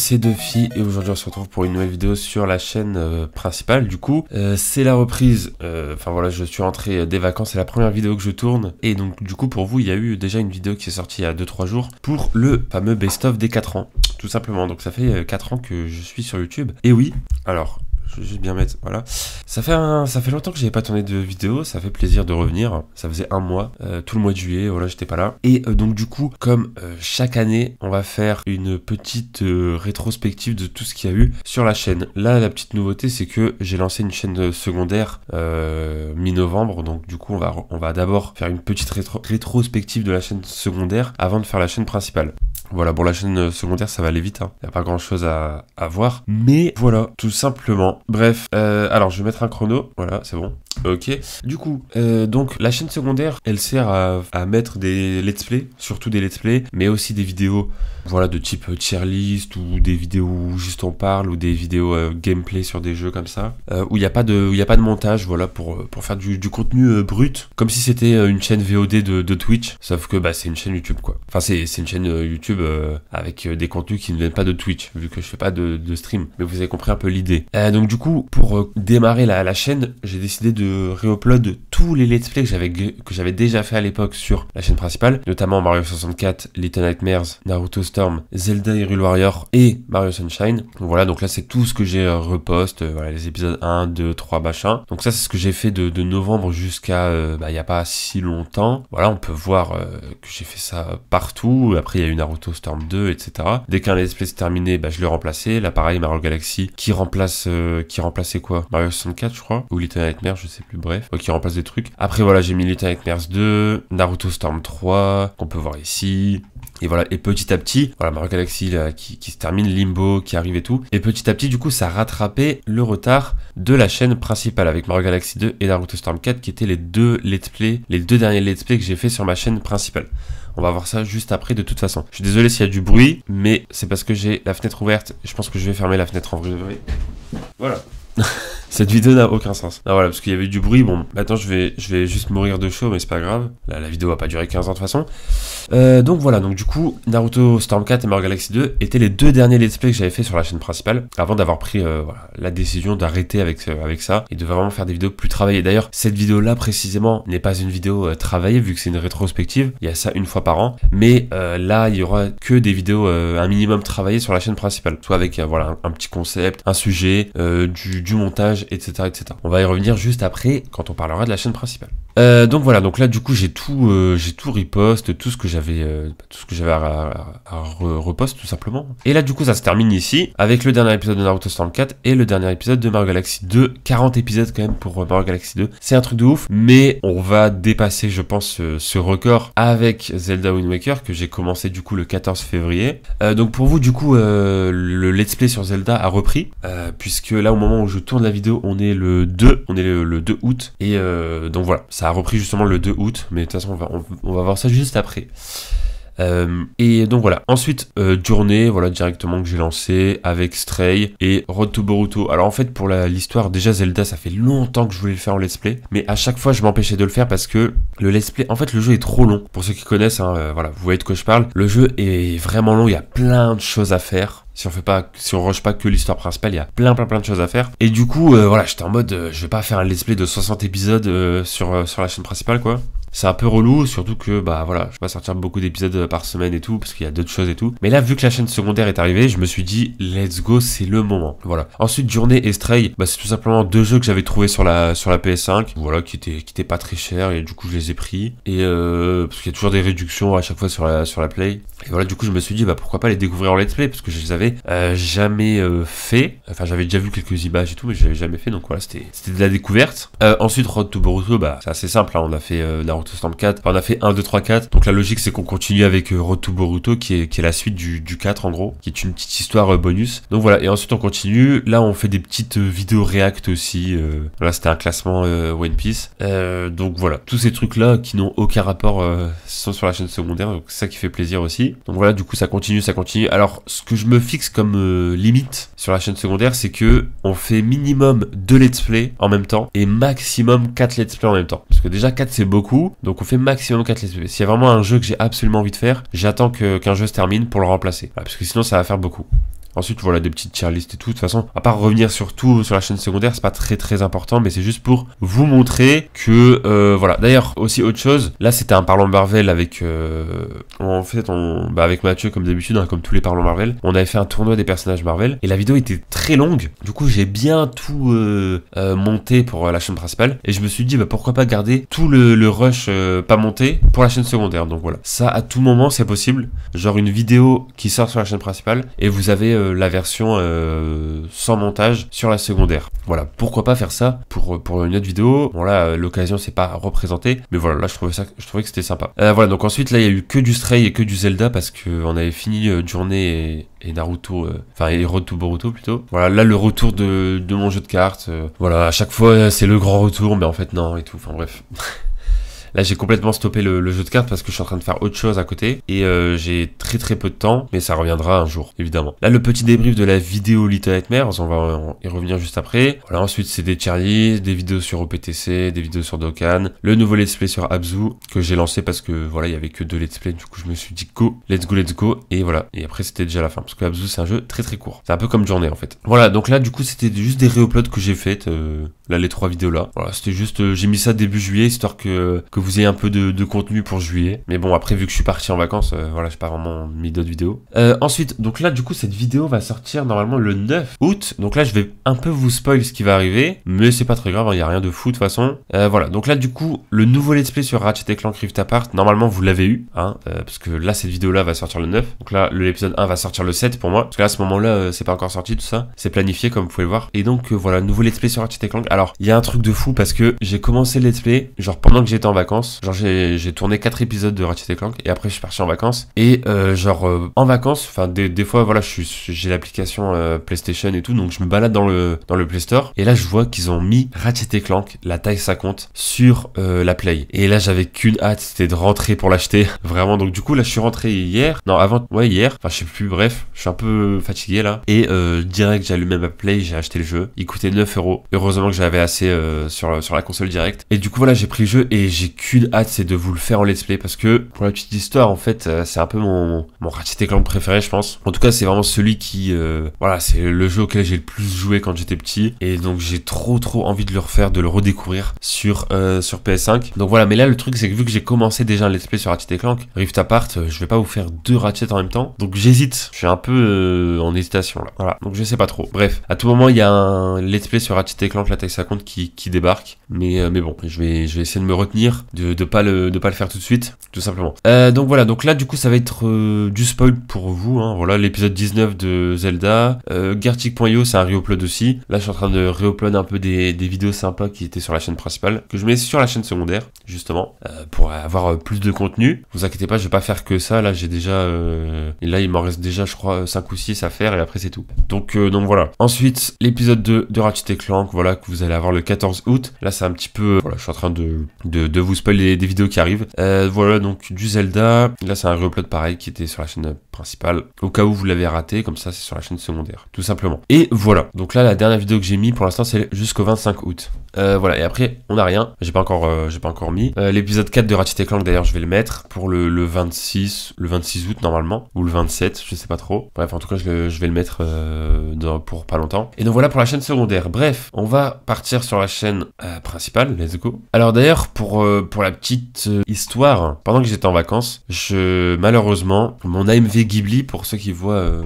c'est Duffy et aujourd'hui on se retrouve pour une nouvelle vidéo sur la chaîne principale. Du coup, c'est la reprise, enfin voilà, je suis rentré des vacances, c'est la première vidéo que je tourne. Et donc du coup pour vous, il y a eu déjà une vidéo qui est sortie il y a 2-3 jours pour le fameux best-of des 4 ans, tout simplement. Donc ça fait 4 ans que je suis sur YouTube. Et oui, alors... je vais juste bien mettre, voilà. Ça fait longtemps que j'avais pas tourné de vidéo, ça fait plaisir de revenir. Ça faisait un mois, tout le mois de juillet, voilà, j'étais pas là. Et donc du coup, comme chaque année, on va faire une petite rétrospective de tout ce qu'il y a eu sur la chaîne. Là, la petite nouveauté, c'est que j'ai lancé une chaîne secondaire mi-novembre. Donc du coup, on va d'abord faire une petite rétrospective de la chaîne secondaire avant de faire la chaîne principale. Voilà, bon, la chaîne secondaire, ça va aller vite, hein. Il n'y a pas grand chose à voir. Mais voilà, tout simplement. Bref, alors je vais mettre un chrono. Voilà, c'est bon. Ok. Du coup, donc la chaîne secondaire, elle sert à mettre des let's play, surtout des let's play, mais aussi des vidéos, voilà, de type tier list ou des vidéos où juste on parle ou des vidéos gameplay sur des jeux comme ça, où il n'y a pas de montage, voilà, pour faire du contenu brut, comme si c'était une chaîne VOD de Twitch, sauf que bah c'est une chaîne YouTube quoi. Enfin c'est une chaîne YouTube avec des contenus qui ne viennent pas de Twitch, vu que je fais pas de stream, mais vous avez compris un peu l'idée. Donc du coup, pour démarrer la chaîne, j'ai décidé de réupload tous les let's play que j'avais déjà fait à l'époque sur la chaîne principale, notamment Mario 64, Little Nightmares, Naruto Storm, Zelda Hyrule Warrior et Mario Sunshine. Donc voilà, donc là c'est tout ce que j'ai repost, voilà, les épisodes 1, 2, 3, machin. Donc ça c'est ce que j'ai fait de novembre jusqu'à il y a pas si longtemps. Voilà, on peut voir que j'ai fait ça partout. Après il y a eu Naruto Storm 2, etc. Dès qu'un let's play s'est terminé, je l'ai remplacé. Là pareil, Mario Galaxy qui remplaçait quoi, Mario 64 je crois, ou Little Nightmares, je sais plus, bref, qui remplace des trucs. Après voilà, j'ai mis Little Nightmares 2, Naruto Storm 3 qu'on peut voir ici. Et voilà, et petit à petit, voilà, Mario Galaxy là, qui se termine, Limbo qui arrive et tout. Et petit à petit, du coup, ça rattrapait le retard de la chaîne principale avec Mario Galaxy 2 et Naruto Storm 4 qui étaient les deux derniers let's play que j'ai fait sur ma chaîne principale. On va voir ça juste après de toute façon. Je suis désolé s'il y a du bruit, mais c'est parce que j'ai la fenêtre ouverte. Je pense que je vais fermer la fenêtre en vrai. Voilà. Cette vidéo n'a aucun sens. Non, voilà, parce qu'il y avait du bruit. Bon, maintenant je vais juste mourir de chaud, mais c'est pas grave. Là, la vidéo va pas durer 15 ans de toute façon. Donc voilà, donc du coup, Naruto Storm 4 et Mario Galaxy 2 étaient les deux derniers let's play que j'avais fait sur la chaîne principale, avant d'avoir pris voilà, la décision d'arrêter avec ça et de vraiment faire des vidéos plus travaillées. D'ailleurs, cette vidéo-là précisément n'est pas une vidéo travaillée, vu que c'est une rétrospective. Il y a ça une fois par an. Mais là, il y aura que des vidéos un minimum travaillées sur la chaîne principale. Soit avec voilà, un petit concept, un sujet, du montage, etc., etc. On va y revenir juste après quand on parlera de la chaîne principale. Donc voilà, donc là du coup j'ai tout repost, tout ce que j'avais à repost tout simplement. Et là du coup ça se termine ici avec le dernier épisode de Naruto Storm 4 et le dernier épisode de Mario Galaxy 2. 40 épisodes quand même pour Mario Galaxy 2. C'est un truc de ouf, mais on va dépasser je pense ce record avec Zelda Wind Waker que j'ai commencé du coup le 14 février. Donc pour vous du coup le let's play sur Zelda a repris puisque là au moment où je tourne la vidéo on est le 2 août et donc voilà, ça a repris justement le 2 août, mais de toute façon on va voir ça juste après. Et donc voilà, ensuite journée, voilà, directement que j'ai lancé avec Stray et Road to Boruto. Alors en fait pour l'histoire, déjà Zelda ça fait longtemps que je voulais le faire en let's play, mais à chaque fois je m'empêchais de le faire parce que le let's play, en fait le jeu est trop long. Pour ceux qui connaissent, hein, voilà, vous voyez de quoi je parle, le jeu est vraiment long, il y a plein de choses à faire. Si on rush pas que l'histoire principale, il y a plein de choses à faire. Et du coup, voilà, j'étais en mode, je vais pas faire un let's play de 60 épisodes sur la chaîne principale, quoi. C'est un peu relou, surtout que, voilà, je vais pas sortir beaucoup d'épisodes par semaine et tout, parce qu'il y a d'autres choses et tout. Mais là, vu que la chaîne secondaire est arrivée, je me suis dit, let's go, c'est le moment. Voilà. Ensuite, Journée et Stray, c'est tout simplement deux jeux que j'avais trouvés sur la PS5, voilà, qui étaient pas très chers, et du coup, je les ai pris. Et, parce qu'il y a toujours des réductions à chaque fois sur la Play. Et voilà, du coup, je me suis dit, pourquoi pas les découvrir en let's play, parce que je les avais jamais fait. Enfin, j'avais déjà vu quelques images et tout, mais je l'avais jamais fait, donc voilà, c'était de la découverte. Ensuite, Road to Boruto, c'est assez simple, hein, on a fait Naruto Storm 4, on a fait 1, 2, 3, 4, donc la logique c'est qu'on continue avec Road to Boruto, qui est la suite du 4 en gros, qui est une petite histoire bonus. Donc voilà, et ensuite on continue, là on fait des petites vidéos react aussi, là c'était un classement One Piece, donc voilà, tous ces trucs là qui n'ont aucun rapport sont sur la chaîne secondaire, donc c'est ça qui fait plaisir aussi. Donc voilà, du coup ça continue. Alors ce que je me fixe comme limite sur la chaîne secondaire, c'est que on fait minimum 2 let's play en même temps et maximum 4 let's play en même temps, parce que déjà 4 c'est beaucoup, donc on fait maximum 4 let's play. S'il y a vraiment un jeu que j'ai absolument envie de faire, j'attends qu'un jeu se termine pour le remplacer, voilà, parce que sinon ça va faire beaucoup. Ensuite, voilà, des petites tier lists et tout. De toute façon, à part revenir sur tout sur la chaîne secondaire, c'est pas très important, mais c'est juste pour vous montrer que, voilà. D'ailleurs, aussi autre chose, là, c'était un Parlons Marvel avec, en fait, avec Mathieu, comme d'habitude, hein, comme tous les Parlons Marvel, on avait fait un tournoi des personnages Marvel, et la vidéo était très longue. Du coup, j'ai bien tout monté pour la chaîne principale, et je me suis dit, bah, pourquoi pas garder tout le rush pas monté pour la chaîne secondaire. Donc voilà, ça à tout moment c'est possible, genre une vidéo qui sort sur la chaîne principale et vous avez la version sans montage sur la secondaire. Voilà, pourquoi pas faire ça pour une autre vidéo. Bon là, l'occasion c'est pas représentée, mais voilà, là je trouvais que c'était sympa. Voilà, donc ensuite là il y a eu que du Stray et que du Zelda parce que on avait fini Journée et Naruto, et Road to Boruto plutôt. Voilà, là le retour de mon jeu de cartes, voilà, à chaque fois c'est le grand retour, mais en fait non et tout, enfin bref. Là, j'ai complètement stoppé le jeu de cartes parce que je suis en train de faire autre chose à côté. Et j'ai très peu de temps, mais ça reviendra un jour, évidemment. Là, le petit débrief de la vidéo Little Nightmares, on va y revenir juste après. Voilà, ensuite, c'est des tier lists, des vidéos sur OPTC, des vidéos sur Dokkan, le nouveau let's play sur Abzu que j'ai lancé parce que, voilà, il y avait que 2 let's play. Du coup, je me suis dit go, let's go. Et voilà. Et après, c'était déjà la fin parce que Abzu, c'est un jeu très court. C'est un peu comme Journée, en fait. Voilà, donc là, du coup, c'était juste des réuploads que j'ai faites. Là, les 3 vidéos là. Voilà, c'était juste, j'ai mis ça début juillet, histoire que vous ayez un peu de contenu pour juillet. Mais bon, après, vu que je suis parti en vacances, voilà, j'ai pas vraiment mis d'autres vidéos. Ensuite, donc là, du coup, cette vidéo va sortir normalement le 9 août. Donc là, je vais un peu vous spoil ce qui va arriver, mais c'est pas très grave, il y a rien de fou de toute façon. Voilà, donc là, du coup, le nouveau let's play sur Ratchet & Clank Rift Apart, normalement, vous l'avez eu, hein, parce que là, cette vidéo-là va sortir le 9. Donc là, l'épisode 1 va sortir le 7 pour moi, parce que là, à ce moment-là, c'est pas encore sorti, tout ça. C'est planifié, comme vous pouvez le voir. Et donc, voilà, nouveau let's play sur Ratchet & Clank. Alors, il y a un truc de fou, parce que j'ai commencé le let's play, genre, pendant que j'étais en vacances. Genre, j'ai tourné 4 épisodes de Ratchet & Clank, et après, je suis parti en vacances. Et, en vacances, enfin, des fois, voilà, j'ai l'application PlayStation et tout, donc je me balade dans le Play Store, et là, je vois qu'ils ont mis Ratchet & Clank, la taille ça compte, sur la Play. Et là, j'avais qu'une hâte, c'était de rentrer pour l'acheter. Vraiment, donc du coup, là, je suis rentré hier. Non, hier. Enfin, je sais plus, bref, je suis un peu fatigué, là. Et direct, j'ai allumé ma Play, j'ai acheté le jeu. Il coûtait 9 €. Heureusement que j'avais assez sur la console direct. Et du coup, voilà, j'ai pris le jeu, et j'ai qu'une hâte, c'est de vous le faire en let's play, parce que, pour la petite histoire, en fait, c'est un peu mon Ratchet & Clank préféré, je pense. En tout cas, c'est vraiment celui qui, voilà, c'est le jeu auquel j'ai le plus joué quand j'étais petit. Et donc, j'ai trop envie de le refaire, de le redécouvrir sur PS5. Donc voilà, mais là, le truc, c'est que vu que j'ai commencé déjà un let's play sur Ratchet & Clank Rift Apart, je vais pas vous faire 2 Ratchet en même temps. Donc j'hésite. Je suis un peu en hésitation, là. Voilà. Donc je sais pas trop. Bref, à tout moment, il y a un let's play sur Ratchet & Clank, la taille ça compte, qui débarque. Mais bon, je vais essayer de me retenir, de pas le faire tout de suite, tout simplement. Donc voilà, donc là, du coup, ça va être du spoil pour vous, hein. Voilà, l'épisode 19 de Zelda. Gartic.io, c'est un reupload aussi. Là, je suis en train de reupload un peu des vidéos sympas qui étaient sur la chaîne principale, que je mets sur la chaîne secondaire, justement, pour avoir plus de contenu. Vous inquiétez pas, je vais pas faire que ça. Là, j'ai déjà... et là, il m'en reste déjà, je crois, 5 ou 6 à faire, et après, c'est tout. Donc voilà. Ensuite, l'épisode 2 de Ratchet & Clank, voilà, que vous allez avoir le 14 août. Là, c'est un petit peu... voilà, je suis en train de vous spoiler des vidéos qui arrivent. Voilà, donc du Zelda. Là, c'est un reupload pareil qui était sur la chaîne principale. Au cas où vous l'avez raté, comme ça, c'est sur la chaîne secondaire, tout simplement. Et voilà. Donc là, la dernière vidéo que j'ai mis pour l'instant, c'est jusqu'au 25 août. Voilà, et après, on n'a rien. J'ai pas encore mis. L'épisode 4 de Ratchet & Clank, d'ailleurs, je vais le mettre pour le 26 août, normalement. Ou le 27, je sais pas trop. Bref, en tout cas, je vais le mettre pour pas longtemps. Et donc voilà pour la chaîne secondaire. Bref, on va partir sur la chaîne principale. Let's go. Alors d'ailleurs, pour la petite histoire, pendant que j'étais en vacances, malheureusement, mon AMV Ghibli, pour ceux qui voient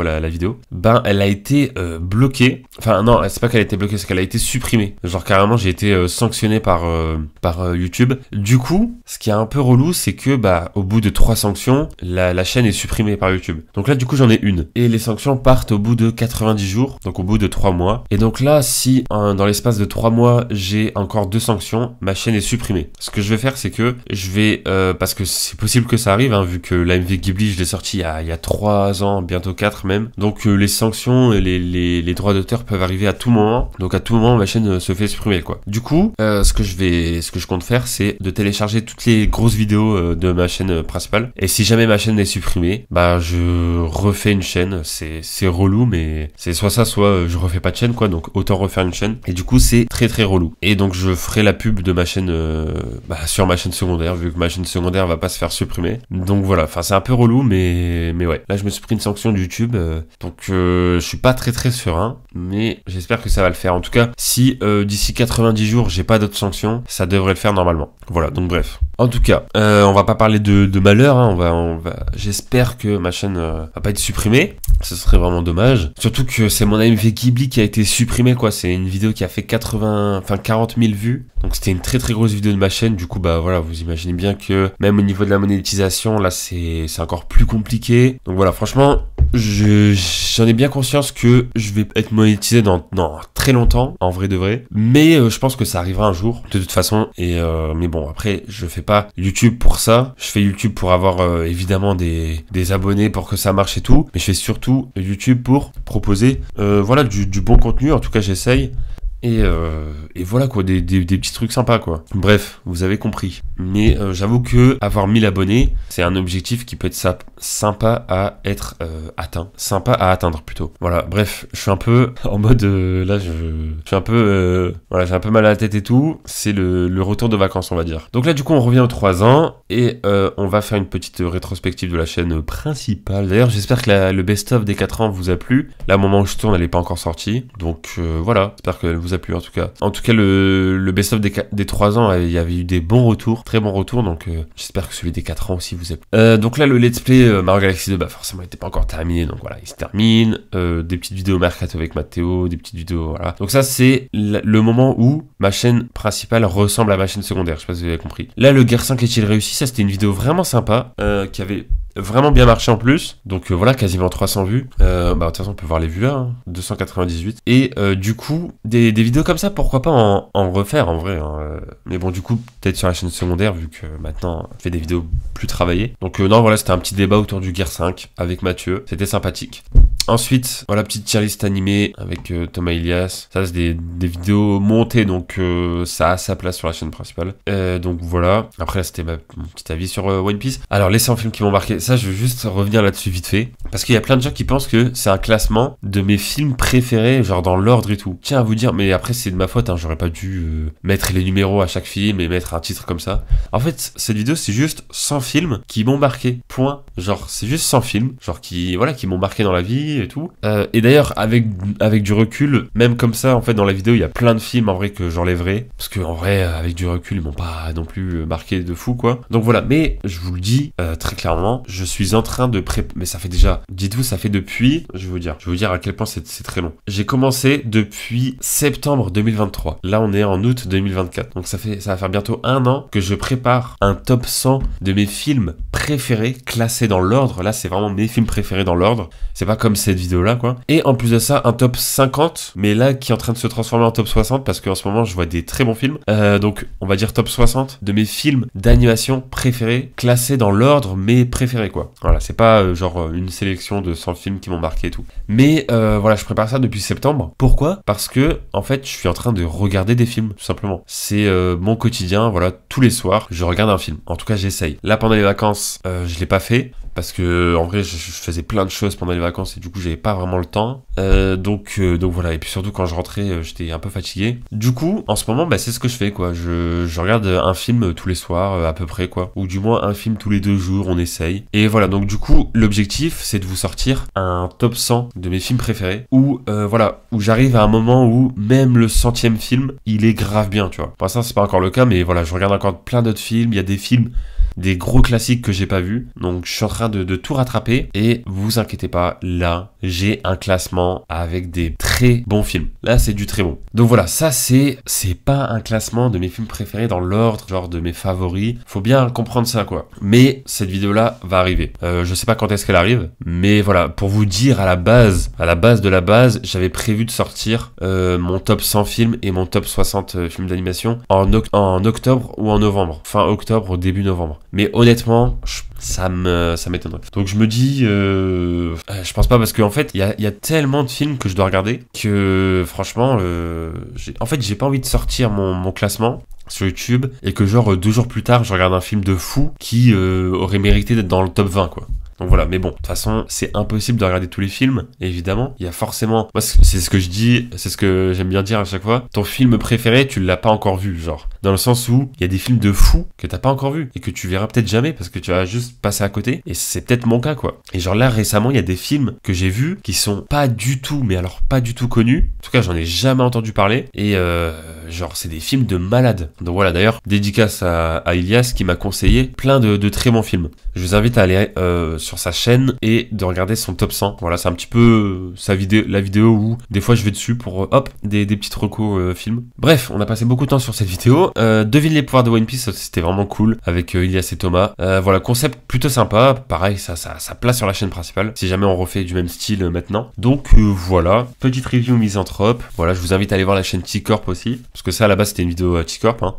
la vidéo, ben, elle a été bloquée. Enfin, non, c'est pas qu'elle a été bloquée, c'est qu'elle a été supprimée. Genre carrément, j'ai été sanctionné par YouTube. Du coup, ce qui est un peu relou, c'est que bah au bout de 3 sanctions, la chaîne est supprimée par YouTube. Donc là, du coup, j'en ai une. Et les sanctions partent au bout de 90 jours, donc au bout de 3 mois. Et donc là, si dans l'espace de 3 mois, j'ai encore 2 sanctions, ma chaîne est supprimée. Ce que je vais faire, c'est que je vais, parce que c'est possible que ça arrive, hein, vu que l'AMV Ghibli, je l'ai sorti il y a 3 ans, bientôt 4 même. Donc les sanctions et les droits d'auteur peuvent arriver à tout moment. Donc à tout moment, ma chaîne se fait fait supprimer quoi. Du coup, ce que je compte faire, c'est de télécharger toutes les grosses vidéos de ma chaîne principale. Et si jamais ma chaîne est supprimée, bah je refais une chaîne. C'est relou, mais c'est soit ça, soit je refais pas de chaîne quoi. Donc autant refaire une chaîne. Et du coup, c'est très très relou. Et donc je ferai la pub de ma chaîne sur ma chaîne secondaire, vu que ma chaîne secondaire va pas se faire supprimer. Donc voilà, enfin c'est un peu relou, mais ouais. Là, je me suis pris une sanction de YouTube, donc je suis pas très très serein, mais j'espère que ça va le faire. En tout cas, si d'ici 90 jours, j'ai pas d'autres sanctions, ça devrait le faire normalement. Voilà, donc bref. En tout cas, on va pas parler de malheur, hein, j'espère que ma chaîne va pas être supprimée. Ce serait vraiment dommage. Surtout que c'est mon AMV Ghibli qui a été supprimé, quoi. C'est une vidéo qui a fait 40 000 vues. Donc c'était une très très grosse vidéo de ma chaîne. Du coup, bah voilà, vous imaginez bien que même au niveau de la monétisation, là, c'est encore plus compliqué. Donc voilà, franchement, j'en ai bien conscience que je vais être monétisé dans très longtemps, en vrai de vrai. Mais je pense que ça arrivera un jour, de toute façon. Mais bon, après, je fais pas YouTube pour ça. Je fais YouTube pour avoir évidemment des abonnés, pour que ça marche et tout. Mais je fais surtout YouTube pour proposer voilà, du bon contenu. En tout cas, j'essaye. Et voilà quoi, des petits trucs sympas quoi. Bref, vous avez compris. Mais j'avoue que avoir 1000 abonnés, c'est un objectif qui peut être sympa à être atteint. Sympa à atteindre plutôt. Voilà, bref, je suis un peu en mode... là, je suis un peu... voilà, j'ai un peu mal à la tête et tout. C'est le retour de vacances, on va dire. Donc là, du coup, on revient aux 3 ans. Et on va faire une petite rétrospective de la chaîne principale. D'ailleurs, j'espère que le best-of des 4 ans vous a plu. Là, au moment où je tourne, elle n'est pas encore sortie. Donc voilà, j'espère qu'elle vous a plu en tout cas. En tout cas, le best-of des 3 ans, il y avait eu des bons retours, très bons retours, donc j'espère que celui des 4 ans aussi vous a plu. Donc là, le let's play Mario Galaxy 2, bah forcément, il n'était pas encore terminé, donc voilà, il se termine. Des petites vidéos Mercato avec Matteo, des petites vidéos, voilà. Donc ça, c'est le moment où ma chaîne principale ressemble à ma chaîne secondaire, je sais pas si vous avez compris. Là, le Gear 5 est-il réussi? Ça, c'était une vidéo vraiment sympa, qui avait vraiment bien marché en plus. Donc voilà, quasiment 300 vues. Bah de toute façon on peut voir les vues là, hein, 298. Et du coup, des vidéos comme ça, pourquoi pas en refaire en vrai. Hein. Mais bon, du coup, peut-être sur la chaîne secondaire, vu que maintenant je fais des vidéos plus travaillées. Donc non, voilà, c'était un petit débat autour du Gear 5 avec Mathieu. C'était sympathique. Ensuite, voilà, petite tier list animée avec Thomas Ilias. Ça, c'est des vidéos montées, donc ça a sa place sur la chaîne principale. Donc voilà. Après, là, c'était mon petit avis sur One Piece. Alors, les 100 films qui m'ont marqué. Ça, je veux juste revenir là-dessus vite fait. Parce qu'il y a plein de gens qui pensent que c'est un classement de mes films préférés, genre dans l'ordre et tout. Tiens à vous dire, mais après, c'est de ma faute, hein, j'aurais pas dû mettre les numéros à chaque film et mettre un titre comme ça. En fait, cette vidéo, c'est juste 100 films qui m'ont marqué. Point. Genre, c'est juste 100 films, genre qui m'ont marqué dans la vie et tout. Et d'ailleurs, avec du recul, même comme ça, en fait, dans la vidéo, il y a plein de films en vrai que j'enlèverai. Parce que en vrai, avec du recul, ils m'ont pas non plus marqué de fou, quoi. Donc voilà, mais je vous le dis très clairement, je suis en train de mais ça fait déjà, dites-vous, ça fait depuis, je vais vous dire à quel point c'est très long. J'ai commencé depuis septembre 2023. Là, on est en août 2024. Donc ça va faire bientôt 1 an que je prépare un top 100 de mes films préférés, classés dans l'ordre. Là, c'est vraiment mes films préférés dans l'ordre. C'est pas comme cette vidéo-là, quoi. Et en plus de ça, un top 50, mais là, qui est en train de se transformer en top 60, parce qu'en ce moment, je vois des très bons films. Donc, on va dire top 60 de mes films d'animation préférés, classés dans l'ordre, mais préférés, quoi. Voilà, c'est pas genre une sélection de 100 films qui m'ont marqué et tout. Mais voilà, je prépare ça depuis septembre. Pourquoi? Parce que, en fait, je suis en train de regarder des films, tout simplement. C'est mon quotidien, voilà, tous les soirs, je regarde un film. En tout cas, j'essaye. Là, pendant les vacances, je l'ai pas fait. Parce que en vrai je faisais plein de choses pendant les vacances et du coup j'avais pas vraiment le temps. Donc voilà, et puis surtout quand je rentrais j'étais un peu fatigué. Du coup en ce moment bah, c'est ce que je fais quoi. Je regarde un film tous les soirs à peu près quoi. Ou du moins un film tous les 2 jours, on essaye. Et voilà, donc du coup l'objectif c'est de vous sortir un top 100 de mes films préférés. Où voilà, où j'arrive à un moment où même le 100e film il est grave bien tu vois. Pour l'instant c'est pas encore le cas mais voilà, je regarde encore plein d'autres films. Il y a des films, des gros classiques que j'ai pas vus. Donc je suis en train de tout rattraper. Et vous inquiétez pas, là j'ai un classement avec des très bons films. Là c'est du très bon. Donc voilà, ça c'est pas un classement de mes films préférés dans l'ordre, genre de mes favoris. Faut bien comprendre ça quoi. Mais cette vidéo là va arriver. Je sais pas quand est-ce qu'elle arrive. Mais voilà, pour vous dire à la base de la base, j'avais prévu de sortir mon top 100 films et mon top 60 films d'animation en octobre ou en novembre. Fin octobre ou début novembre. Mais honnêtement, ça m'étonnerait. Donc je me dis, je pense pas parce qu'en fait, il y a tellement de films que je dois regarder que franchement, j'ai pas envie de sortir mon classement sur YouTube et que genre 2 jours plus tard, je regarde un film de fou qui aurait mérité d'être dans le top 20 quoi. Donc voilà, mais bon, de toute façon, c'est impossible de regarder tous les films, évidemment. Il y a forcément... Moi, c'est ce que je dis, c'est ce que j'aime bien dire à chaque fois. Ton film préféré, tu l'as pas encore vu, genre. Dans le sens où il y a des films de fous que t'as pas encore vu et que tu verras peut-être jamais parce que tu vas juste passer à côté. Et c'est peut-être mon cas, quoi. Et genre là, récemment, il y a des films que j'ai vus qui sont pas du tout, mais alors pas du tout connus. En tout cas, j'en ai jamais entendu parler. Et genre, c'est des films de malades. Donc voilà, d'ailleurs, dédicace à Ilias qui m'a conseillé plein de très bons films. Je vous invite à aller sur sa chaîne et de regarder son top 100. Voilà, c'est un petit peu la vidéo où des fois je vais dessus pour hop, des petites recos films. Bref, on a passé beaucoup de temps sur cette vidéo. Devine les pouvoirs de One Piece, c'était vraiment cool avec Ilias et Thomas. Voilà, concept plutôt sympa. Pareil, ça place sur la chaîne principale si jamais on refait du même style maintenant. Donc voilà, petite review misanthrope. Voilà, je vous invite à aller voir la chaîne T-Corp aussi parce que ça à la base c'était une vidéo T-Corp, hein.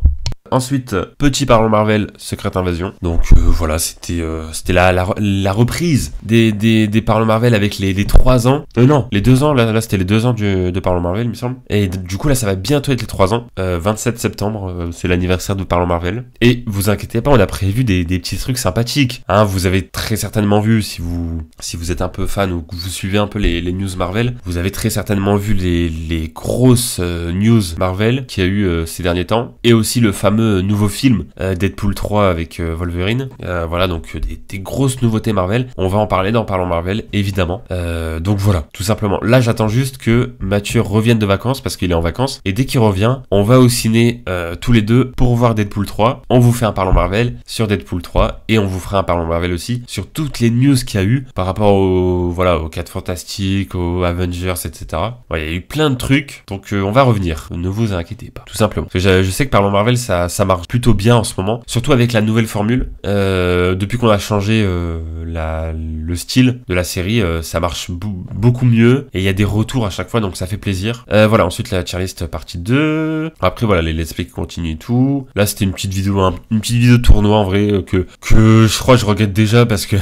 Ensuite, petit Parlons Marvel, Secret Invasion. Donc voilà, c'était la reprise des Parlons Marvel avec les 3 ans. Non, les 2 ans, là c'était les 2 ans de Parlons Marvel, il me semble. Et du coup là ça va bientôt être les 3 ans. 27 septembre, c'est l'anniversaire de Parlons Marvel. Et vous inquiétez pas, on a prévu des petits trucs sympathiques. Hein, vous avez très certainement vu, si vous êtes un peu fan ou que vous suivez un peu les news Marvel, vous avez très certainement vu les grosses news Marvel qu'il y a eu ces derniers temps. Et aussi le fameux nouveau film Deadpool 3 avec Wolverine. Voilà, donc des grosses nouveautés Marvel. On va en parler dans Parlons Marvel, évidemment. Donc voilà, tout simplement. Là, j'attends juste que Mathieu revienne de vacances parce qu'il est en vacances. Et dès qu'il revient, on va au ciné tous les deux pour voir Deadpool 3. On vous fait un Parlons Marvel sur Deadpool 3 et on vous fera un Parlons Marvel aussi sur toutes les news qu'il y a eu par rapport aux 4 Fantastiques, aux Avengers, etc. Ouais, il y a eu plein de trucs. Donc on va revenir. Ne vous inquiétez pas, tout simplement. Parce que je sais que Parlons Marvel, ça marche plutôt bien en ce moment, surtout avec la nouvelle formule. Depuis qu'on a changé le style de la série, ça marche beaucoup mieux et il y a des retours à chaque fois, donc ça fait plaisir. Voilà, ensuite la tier list partie 2. Après voilà, les let's play qui continuent et tout. Là c'était une petite vidéo de tournoi en vrai que je crois que je regrette déjà parce que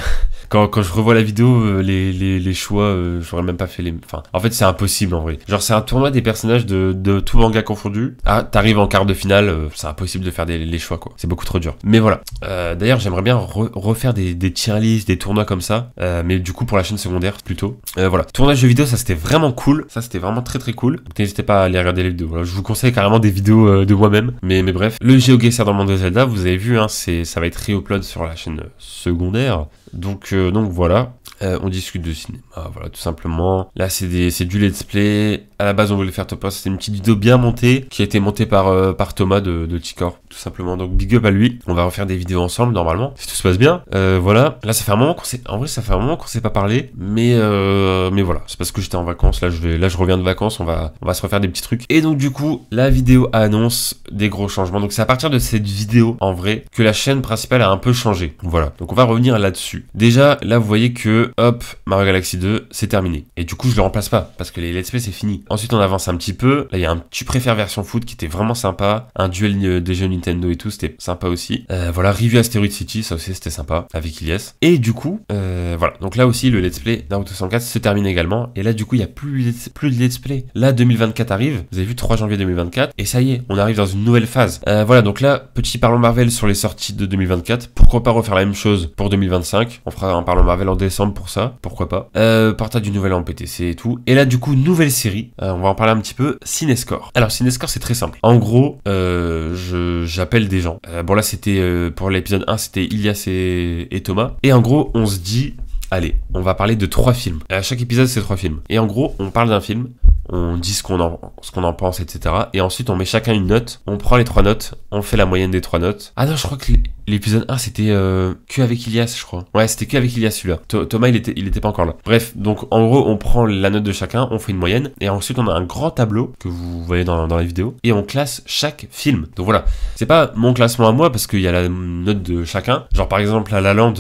quand je revois la vidéo, les choix, j'aurais même pas fait les... Enfin, en fait, c'est impossible, en vrai. Genre, c'est un tournoi des personnages de tout manga confondu. Ah, t'arrives en quart de finale, c'est impossible de faire les choix, quoi. C'est beaucoup trop dur. Mais voilà. D'ailleurs, j'aimerais bien refaire des tier lists, des tournois comme ça. Mais du coup, pour la chaîne secondaire, plutôt. Voilà. Tournage de vidéo, ça, c'était vraiment cool. Ça, c'était vraiment très, très cool. Donc, n'hésitez pas à aller regarder les vidéos. Voilà, je vous conseille carrément des vidéos de moi-même. Mais bref. Le GeoGuessr dans le monde de Zelda, vous avez vu, hein, ça va être re-upload sur la chaîne secondaire. Donc voilà, on discute de cinéma, voilà, tout simplement. Là, c'est du let's play. À la base, on voulait faire top 1, c'était une petite vidéo bien montée, qui a été montée par Thomas de T-Corp, tout simplement. Donc, big up à lui. On va refaire des vidéos ensemble, normalement, si tout se passe bien. Voilà. Là, ça fait un moment qu'on s'est pas parlé, mais voilà. C'est parce que j'étais en vacances. Là, je reviens de vacances, on va se refaire des petits trucs. Et donc, du coup, la vidéo annonce des gros changements. Donc, c'est à partir de cette vidéo, en vrai, que la chaîne principale a un peu changé. Voilà. Donc, on va revenir là-dessus. Déjà, là, vous voyez que, hop, Mario Galaxy 2, c'est terminé. Et du coup, je le remplace pas, parce que les let's play, c'est fini. Ensuite, on avance un petit peu. Là, il y a un Tu préfères version foot qui était vraiment sympa. Un duel des jeux Nintendo et tout, c'était sympa aussi. Voilà, review Asteroid City, ça aussi, c'était sympa, avec Ilias. Et du coup, voilà. Donc là aussi, le let's play Naruto 64 se termine également. Et là, du coup, il n'y a plus de let's play. Là, 2024 arrive. Vous avez vu, 3 janvier 2024. Et ça y est, on arrive dans une nouvelle phase. Voilà, donc là, petit Parlons Marvel sur les sorties de 2024. Pourquoi pas refaire la même chose pour 2025? On fera un Parlons Marvel en décembre pour ça, pourquoi pas. Portage du nouvel an PTC et tout. Et là, du coup, nouvelle série. On va en parler un petit peu. Cinescore. Alors, Cinescore, c'est très simple. En gros, j'appelle des gens. Bon, là, c'était pour l'épisode 1, c'était Ilias et Thomas. Et en gros, on se dit, allez, on va parler de 3 films. À chaque épisode, c'est 3 films. Et en gros, on parle d'un film. On dit ce qu'on en pense, etc. Et ensuite, on met chacun une note. On prend les 3 notes. On fait la moyenne des 3 notes. Ah non, je crois que l'épisode 1, c'était que avec Ilias, je crois. Ouais, c'était que avec Ilias, celui-là. Thomas, il était pas encore là. Bref, donc en gros, on prend la note de chacun, on fait une moyenne. Et ensuite, on a un grand tableau que vous voyez dans la vidéo. Et on classe chaque film. Donc voilà. C'est pas mon classement à moi parce qu'il y a la note de chacun. Genre, par exemple, La La Land,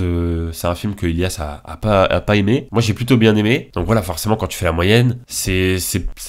c'est un film que Ilias a pas aimé. Moi, j'ai plutôt bien aimé. Donc voilà, forcément, quand tu fais la moyenne, c'est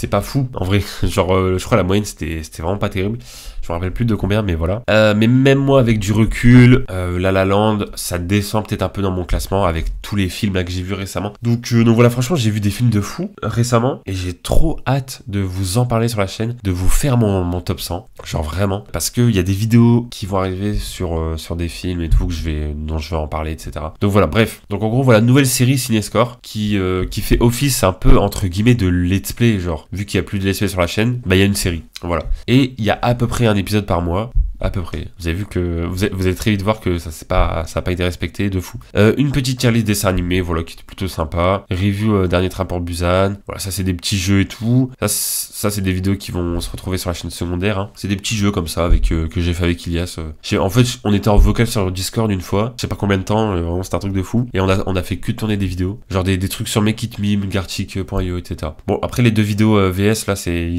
pas fou. En vrai, genre, je crois la moyenne, c'était vraiment pas terrible. Je me rappelle plus de combien, mais voilà. Mais même moi, avec du recul, La La Land, ça descend peut-être un peu dans mon classement avec tous les films là que j'ai vus récemment. Donc voilà, franchement, j'ai vu des films de fou récemment et j'ai trop hâte de vous en parler sur la chaîne, de vous faire mon top 100, genre vraiment, parce qu'il y a des vidéos qui vont arriver sur des films et tout dont je vais en parler, etc. Donc voilà, bref. Donc en gros, voilà, nouvelle série Cinescore qui fait office un peu entre guillemets de let's play, genre vu qu'il y a plus de let's play sur la chaîne, bah il y a une série, voilà. Et il y a à peu près un épisode par mois. À peu près. Vous avez vu que vous allez très vite voir que ça a pas été respecté de fou. Une petite tier list dessin animé, voilà, qui était plutôt sympa. Review dernier train pour Busan. Voilà, ça c'est des petits jeux et tout. Ça c'est des vidéos qui vont se retrouver sur la chaîne secondaire. Hein. C'est des petits jeux comme ça avec que j'ai fait avec Ilias. En fait, on était en vocal sur Discord une fois. Je sais pas combien de temps. Vraiment, c'était un truc de fou. Et on a fait que tourner des vidéos, genre des trucs sur Make It Meme, Gartic.io, etc. Bon, après les deux vidéos VS là, c'est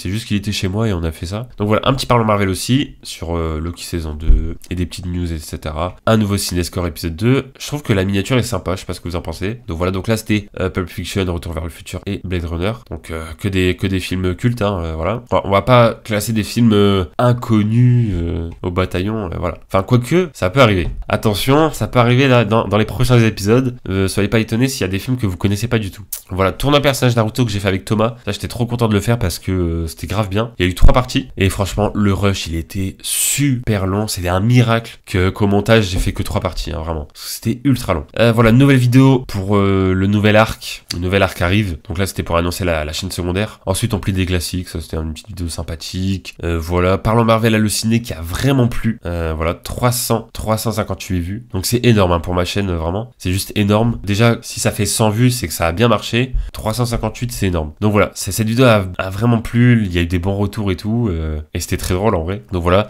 juste qu'il était chez moi et on a fait ça. Donc voilà, un petit Parlons Marvel aussi sur Loki saison 2 et des petites news, etc. Un nouveau Cinescore épisode 2. Je trouve que la miniature est sympa, je sais pas ce que vous en pensez. Donc voilà, donc là c'était Pulp Fiction, Retour vers le futur et Blade Runner. Donc que des films cultes, hein, voilà. Enfin, on va pas classer des films inconnus au bataillon, voilà. Enfin, quoique, ça peut arriver. Attention, ça peut arriver là dans les prochains épisodes. Soyez pas étonnés s'il y a des films que vous connaissez pas du tout. Voilà, tourne un personnage Naruto que j'ai fait avec Thomas. Ça, j'étais trop content de le faire parce que c'était grave bien. Il y a eu 3 parties et franchement, le rush, il était super long. C'était un miracle qu'au montage, j'ai fait que 3 parties, hein, vraiment. C'était ultra long. Voilà, nouvelle vidéo pour le nouvel arc. Le nouvel arc arrive. Donc là, c'était pour annoncer la chaîne secondaire. Ensuite, on plie des classiques. Ça, c'était une petite vidéo sympathique. Voilà, Parlons Marvel Halluciné qui a vraiment plu. Voilà, 358 vues. Donc c'est énorme hein, pour ma chaîne, vraiment. C'est juste énorme. Déjà, si ça fait 100 vues, c'est que ça a bien marché. 358, c'est énorme. Donc voilà, cette vidéo a vraiment plu. Il y a eu des bons retours et tout. Et c'était très drôle en vrai. Donc voilà.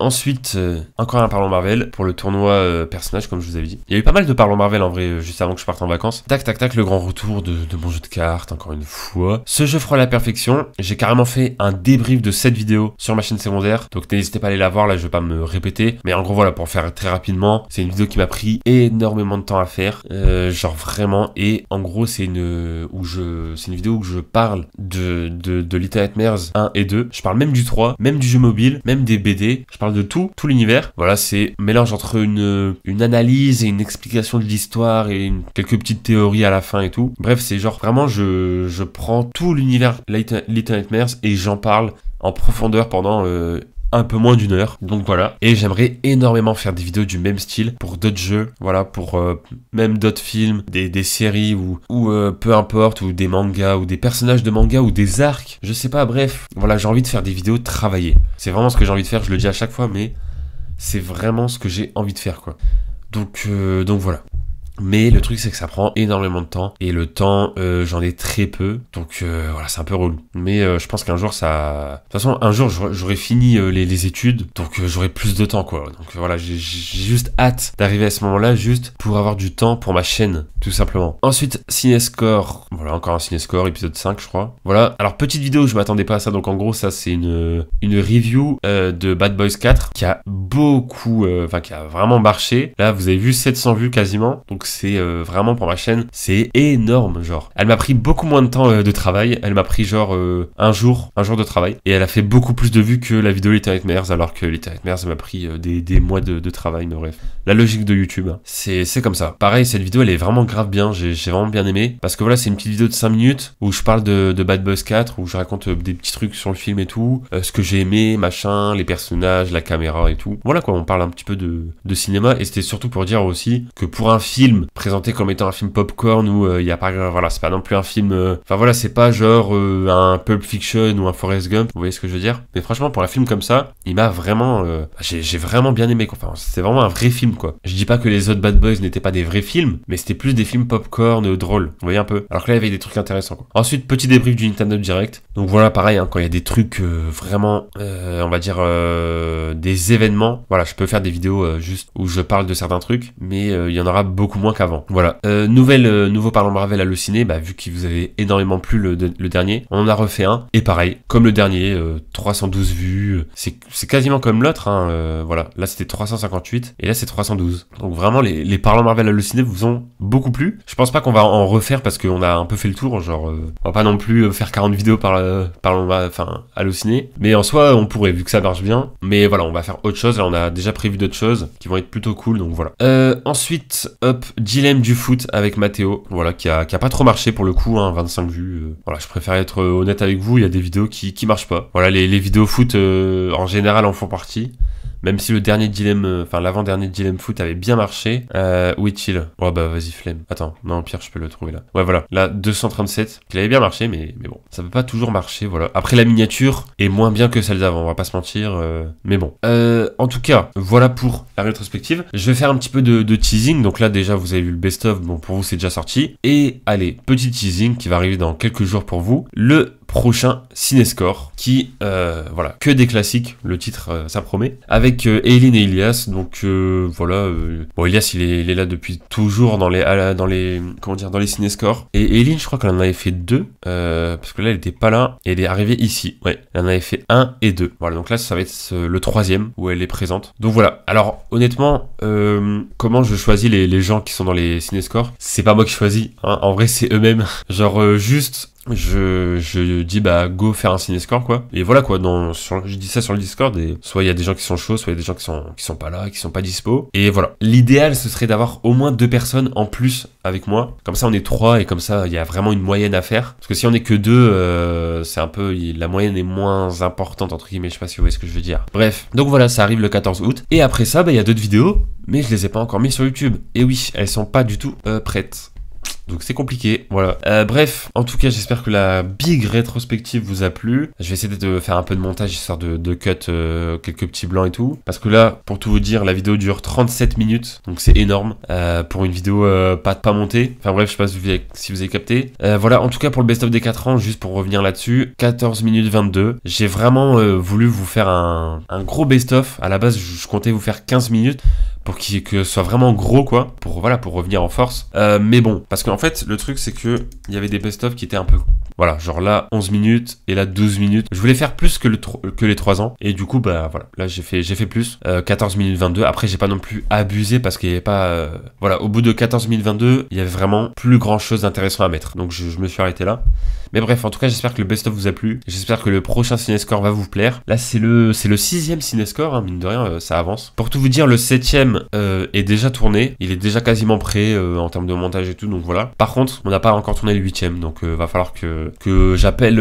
Ensuite, encore un Parlons Marvel pour le tournoi personnage, comme je vous avais dit. Il y a eu pas mal de Parlons Marvel en vrai, juste avant que je parte en vacances. Tac, tac, tac, le grand retour de mon jeu de cartes, encore une fois. Ce jeu fera la perfection. J'ai carrément fait un débrief de cette vidéo sur ma chaîne secondaire. Donc n'hésitez pas à aller la voir, là je vais pas me répéter. Mais en gros voilà, pour faire très rapidement, c'est une vidéo qui m'a pris énormément de temps à faire. Genre vraiment, et en gros c'est une vidéo où je parle de Little Nightmares 1 et 2. Je parle même du 3, même du jeu mobile, même des BD. Je parle de tout l'univers. Voilà, c'est mélange entre une analyse et une explication de l'histoire et quelques petites théories à la fin et tout. Bref, c'est genre vraiment je prends tout l'univers Little Nightmares et j'en parle en profondeur pendant un peu moins d'1 heure. Donc voilà. Et j'aimerais énormément faire des vidéos du même style pour d'autres jeux. Voilà, pour même d'autres films, des séries ou peu importe, ou des mangas, ou des personnages de manga, ou des arcs. Je sais pas, bref. Voilà, j'ai envie de faire des vidéos travaillées. C'est vraiment ce que j'ai envie de faire. Je le dis à chaque fois, mais c'est vraiment ce que j'ai envie de faire, quoi. Donc voilà. Mais le truc c'est que ça prend énormément de temps et le temps j'en ai très peu, donc voilà, c'est un peu relou. Mais je pense qu'un jour ça... De toute façon un jour j'aurai fini les études, donc j'aurai plus de temps quoi. Donc voilà, j'ai juste hâte d'arriver à ce moment-là, juste pour avoir du temps pour ma chaîne, tout simplement. Ensuite Cinescore, voilà, encore un Cinescore, épisode 5 je crois. Voilà, alors petite vidéo, je m'attendais pas à ça, donc en gros ça c'est une review de Bad Boys 4 qui a beaucoup, qui a vraiment marché. Là vous avez vu 700 vues quasiment, donc c'est vraiment pour ma chaîne, c'est énorme, genre. Elle m'a pris beaucoup moins de temps de travail, elle m'a pris genre un jour de travail, et elle a fait beaucoup plus de vues que la vidéo Little Nightmares, alors que Little Nightmares m'a pris des mois de travail, mais bref. La logique de YouTube, hein. C'est comme ça. Pareil, cette vidéo, elle est vraiment grave bien, j'ai vraiment bien aimé, parce que voilà, c'est une petite vidéo de 5 minutes, où je parle de Bad Boys 4, où je raconte des petits trucs sur le film et tout, ce que j'ai aimé, machin, les personnages, la caméra et tout. Voilà quoi, on parle un petit peu de cinéma, et c'était surtout pour dire aussi que pour un film présenté comme étant un film popcorn où il y a pas, voilà, c'est pas non plus un film, enfin voilà, c'est pas genre un Pulp Fiction ou un Forrest Gump, vous voyez ce que je veux dire. Mais franchement, pour un film comme ça, il m'a vraiment, j'ai vraiment bien aimé quoi. Enfin, c'est vraiment un vrai film quoi. Je dis pas que les autres Bad Boys n'étaient pas des vrais films, mais c'était plus des films popcorn drôles, vous voyez un peu. Alors que là, il y avait des trucs intéressants quoi. Ensuite, petit débrief du Nintendo Direct. Donc voilà, pareil, hein, quand il y a des trucs vraiment, on va dire des événements, voilà, je peux faire des vidéos juste où je parle de certains trucs, mais il y en aura beaucoup moins qu'avant. Voilà. Nouveau Parlons Marvel Halluciné, vu qu'il vous avait énormément plu le dernier, on en a refait un, et pareil, comme le dernier, 312 vues, c'est quasiment comme l'autre, hein, voilà, là c'était 358, et là c'est 312. Donc vraiment, les Parlons Marvel Halluciné vous ont beaucoup plu. Je pense pas qu'on va en refaire parce qu'on a un peu fait le tour, genre, on va pas non plus faire 40 vidéos par enfin, Allociné. Mais en soi, on pourrait, vu que ça marche bien. Mais voilà, on va faire autre chose. Là, on a déjà prévu d'autres choses qui vont être plutôt cool, donc voilà. Ensuite, hop, dilemme du foot avec Mathéo. Voilà, qui a pas trop marché pour le coup, hein, 25 vues. Voilà, je préfère être honnête avec vous, il y a des vidéos qui marchent pas. Voilà, les vidéos foot, en général, en font partie. Même si le dernier dilemme, enfin l'avant-dernier dilemme foot avait bien marché. Où est-il? Oh bah vas-y flemme. Attends, non pire je peux le trouver là. Ouais voilà, là 237, il avait bien marché mais bon, ça peut pas toujours marcher, voilà. Après la miniature est moins bien que celle d'avant, on va pas se mentir, mais bon. En tout cas, voilà pour la rétrospective. Je vais faire un petit peu de teasing, donc là déjà vous avez vu le best-of, bon pour vous c'est déjà sorti. Et allez, petit teasing qui va arriver dans quelques jours pour vous. Le prochain Cinescore qui voilà, que des classiques, le titre ça promet, avec Eileen et Ilias. Donc voilà, bon Ilias il est là depuis toujours dans les comment dire, dans les Cinescore, et Eileen je crois qu'elle en avait fait 2 parce que là elle était pas là et elle est arrivée ici. Ouais, elle en avait fait 1 et 2. Voilà, donc là ça va être le 3e où elle est présente. Donc voilà, alors honnêtement comment je choisis les gens qui sont dans les Cinescore, c'est pas moi qui choisis, hein. En vrai c'est eux-mêmes. Genre juste je dis bah go faire un ciné-score quoi, et voilà quoi. Je dis ça sur le Discord, et soit il y a des gens qui sont chauds, soit il y a des gens qui sont pas là, qui sont pas dispo, et voilà. L'idéal ce serait d'avoir au moins 2 personnes en plus avec moi, comme ça on est 3 et comme ça il y a vraiment une moyenne à faire, parce que si on est que 2 c'est un peu, la moyenne est moins importante entre guillemets, je sais pas si vous voyez ce que je veux dire. Bref, donc voilà, ça arrive le 14 août, et après ça bah il y a d'autres vidéos, mais je les ai pas encore mis sur YouTube, et oui, elles sont pas du tout prêtes. Donc c'est compliqué, voilà. Bref, en tout cas, j'espère que la big rétrospective vous a plu. Je vais essayer de faire un peu de montage, histoire de cut quelques petits blancs et tout. Parce que là, pour tout vous dire, la vidéo dure 37 minutes. Donc c'est énorme pour une vidéo pas montée. Enfin bref, je sais pas si vous avez capté. Voilà, en tout cas pour le best-of des 4 ans, juste pour revenir là-dessus, 14 minutes 22. J'ai vraiment voulu vous faire un gros best-of. À la base, je comptais vous faire 15 minutes. Pour que ce soit vraiment gros quoi, pour revenir en force. Mais bon, parce qu'en fait le truc c'est que il y avait des best-of qui étaient un peu, voilà, genre là 11 minutes et là 12 minutes. Je voulais faire plus que les 3 ans, et du coup bah voilà, là j'ai fait plus, 14 minutes 22. Après j'ai pas non plus abusé parce qu'il y avait pas voilà, au bout de 14 minutes 22 il y avait vraiment plus grand chose d'intéressant à mettre, donc je me suis arrêté là. Mais bref, en tout cas j'espère que le best-of vous a plu, j'espère que le prochain Cinescore va vous plaire. Là c'est le 6e Cinescore, hein, mine de rien, ça avance. Pour tout vous dire, le 7e est déjà tourné, il est déjà quasiment prêt en termes de montage et tout, donc voilà. Par contre on n'a pas encore tourné le 8e, donc va falloir que j'appelle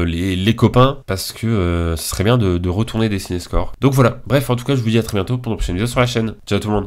les copains, parce que ce serait bien de retourner des Cinescore. Donc voilà, bref, en tout cas je vous dis à très bientôt pour une prochaine vidéo sur la chaîne. Ciao tout le monde.